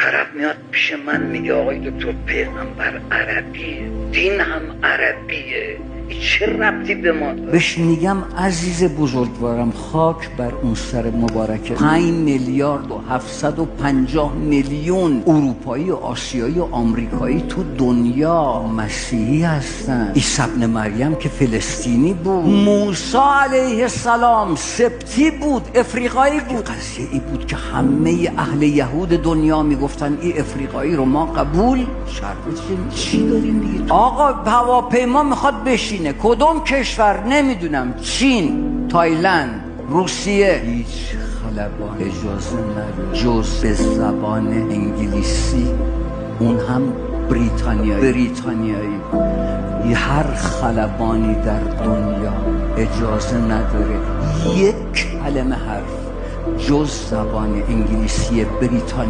طرف میاد پیش من میگه آقای دکتر پیغمبر عربیه، دین هم عربیه، چه ربطی به ما داره؟ بهش میگم عزیز بزرگوارم خاک بر اون سر مبارکه. 5 میلیارد و 750 میلیون اروپایی و آسیایی و آمریکایی تو دنیا مسیحی هستن. عیسی ابن مریم که فلسطینی بود، موسی علیه السلام سبتی بود، افریقایی بود. قضیه ای بود که همه اهل یهود دنیا میگفتن این افریقایی رو ما قبول شرط چی داریم دیگه؟ آقا هواپیما میخواد بشینه کدوم کشور نمیدونم، چین، تایلند، روسیه، هیچ خلبان اجازه نداره جز به زبان انگلیسی، اون هم بریتانیایی. هر خلبانی در دنیا اجازه نداره یک کلمه حرف جز زبان انگلیسی بریتانیا